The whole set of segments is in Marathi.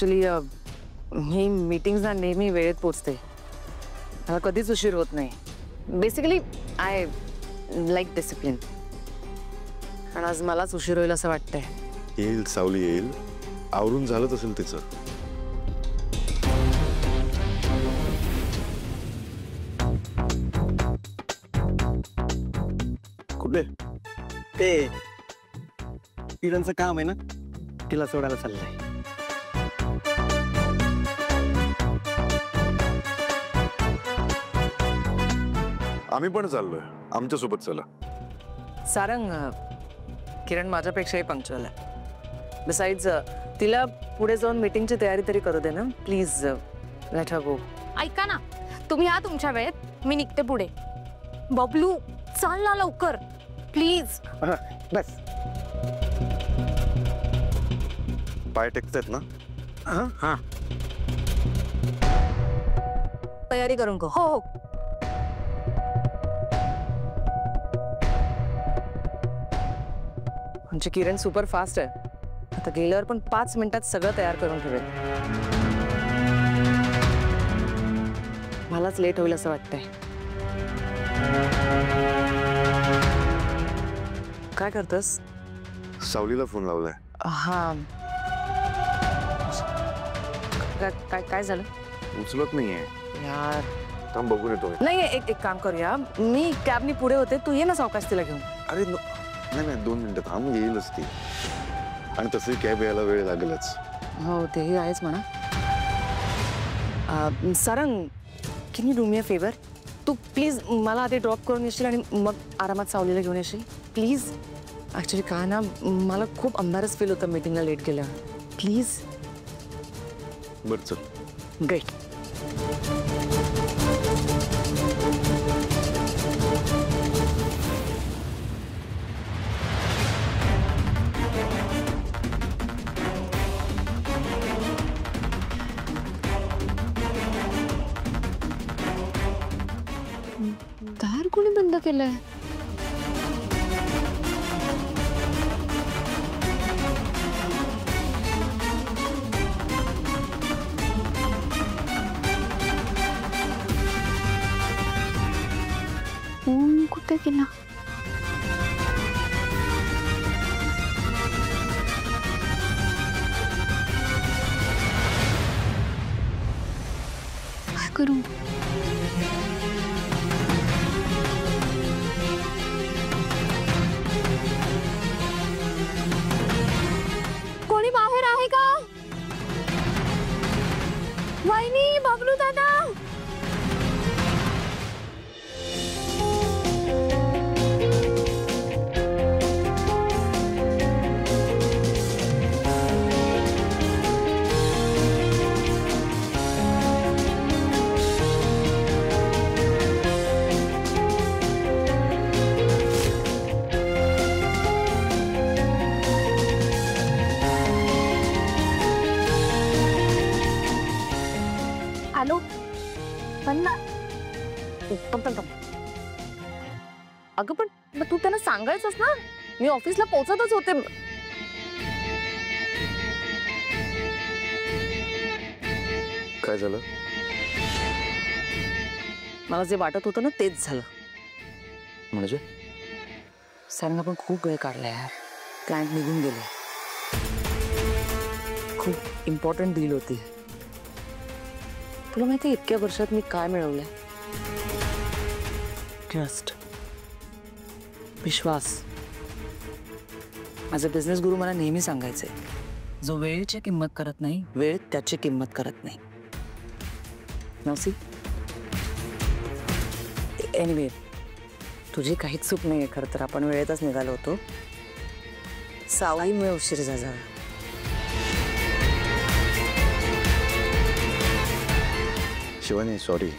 ऍक्च्युली ही मीटिंग्स ना नेहमी वेळेत पोचते, मला कधीच उशीर होत नाही. बेसिकली आय लाईक डिसिप्लिन, पण आज मलाच उशीर होईल असं वाटतंय. येईल सावली येईल, आवरून झालंच असेल तिचं. कुठे ते किरणचं काम आहे ना, तिला सोडायला चाललंय. आम्ही पण चाललोय, आमच्या सोबत चला. सारंग, किरण माझ्यापेक्षाही पंक्च्युअल आहे. बिसाइड्स तिला पुढे जाऊन मीटिंगची तयारी तरी करू दे ना प्लीज. लेट हर गो. ऐका ना, तुम्ही या तुमच्या वेळेत, मी निघते पुढे. बबलू चाल ना लवकर प्लीज. बस पाय टेकतायत ना? हा, तयारी करून गो. हो हो. म्हणजे किरण सुपर फास्ट आहे. आता गेल्यावर पण 5 मिनिटात सगळं तयार करून ठेवेल. मलाच लेट होईल असं वाटतंय. काय करतोस? सावलीला फोन लावलाय. हा, काय झालं? उचलत नाहीये यार. थांब बघून येतो. नाही, एक काम करूया, मी कॅबनी पुढे होते, तू ये ना सावकाश तिला घेऊन. अरे नाही 2 मिनिटं थांब, येईलच ती. आणि तसंही कॅब यायला वेळ लागेलच. हो तेही आहेच म्हणा. Sarang, can you do me a favour? तू प्लीज मला आधी ड्रॉप करून येशील आणि मग आरामात सावलीला घेऊन येशील प्लीज. ॲक्च्युली काय ना, मला खूप अंधारच फील होतं मीटिंगला लेट केल्यावर. प्लीज. बरं चल. ग्रेट. दार कोणी बंद केलंय? कुठे गेला? काय करू? कोणी बाहेर आहे का? वहिनी, बबलू दादा. हॅलो, पन्ना. अगं पण तू त्यांना सांगायचंस ना, मी ऑफिसला पोहोचतच होते. काय झालं? मला जे वाटत होतं ना तेच झालं. म्हणजे सारंग, आपण खूप वेळ काढला यार. क्लायंट निघून गेले. खूप इम्पॉर्टंट डील होती. तुला माहिती इतक्या वर्षात मी काय मिळवलंय? ट्रस्ट, विश्वास. माझे बिझनेस गुरु मला नेहमी सांगायचे, जो वेळेची किंमत करत नाही, वेळ त्याची किंमत करत नाही. नवसी, एनिवे, तुझी काहीच चूक नाही आहे. खरं तर आपण वेळेतच निघालो होतो. सावलीमुळे उशीर झाला. Shivani, sorry.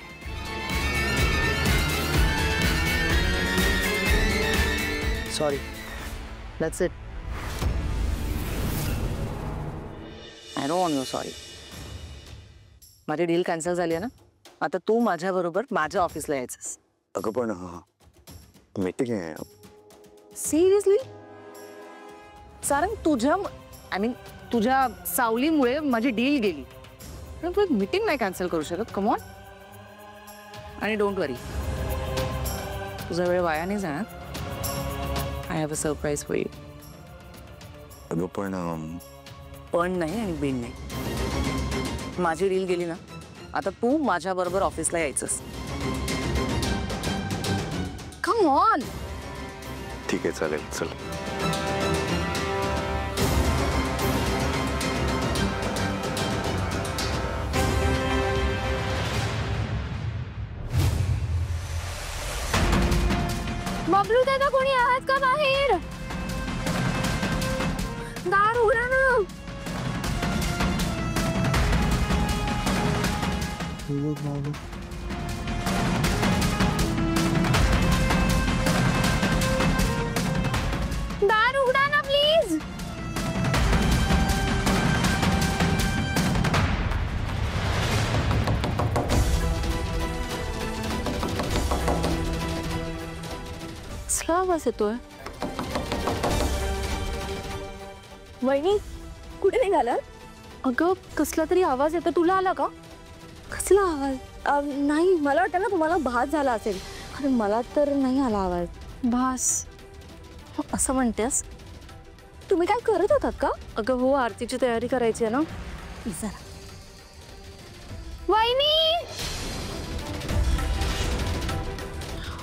Sorry, that's it. I don't want no sorry. माझी डील कॅन्सल झाली आहे ना, आता तू माझ्याबरोबर माझ्या ऑफिसला यायचंस. अगं पण मीटिंग आहे. सिरियसली सारंग, आय मीन तुझ्या सावलीमुळे माझी डील गेली. तू एक मीटिंग नाही कॅन्सल करू शकत. Come on. आणि डोंट वरी, तुझा वेळ वाया नाही जाणार. I have a surprise for you. अगं पण पण नाही आणि बिन नाही. माझी डील गेली ना, आता तू माझ्या बरोबर ऑफिसला यायचंस. Come on. ठीक आहे चालेल चल. बबलू दादा, कोणी आहात का बाहेर? दार उघडा ना. दार उघडा ना प्लीज. कसला आवाज येतोय? वहिनी, कुठे निघाला? अगं कसला तरी आवाज येतो. तुला आला का? कसला आवाज? नाही, मला वाटतं ना तुम्हाला भास झाला असेल. अरे मला तर नाही आला आवाज. भास असं म्हणतेस? तुम्ही काय करत होतात का? अगं हो, आरतीची तयारी करायची आहे ना. जरा वहिनी.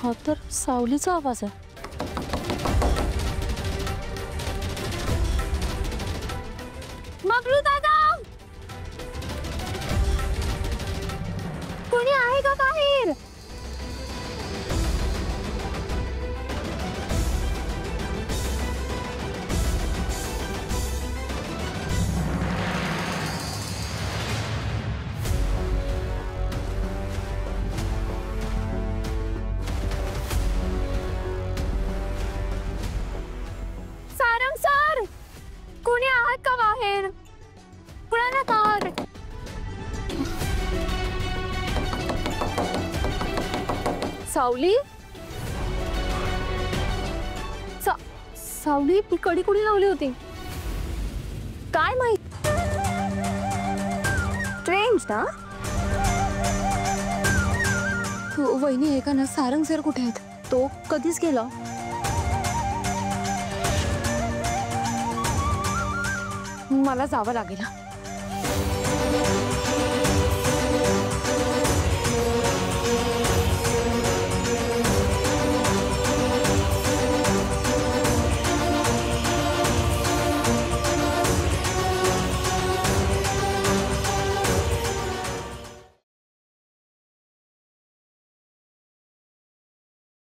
हा तर सावलीचा आवाज आहे. बबलू दादा, कोणी आहे का बाहेर? सारंग सर, कोणी आहात का बाहेर? कुणाला कार? सावली, सावली कडी कुणी लावली होती काय माहित? स्ट्रेंज ना. वहिनी हे का ना, सारंग सर कुठे आहेत? तो कधीच गेला. मला जावं लागेल.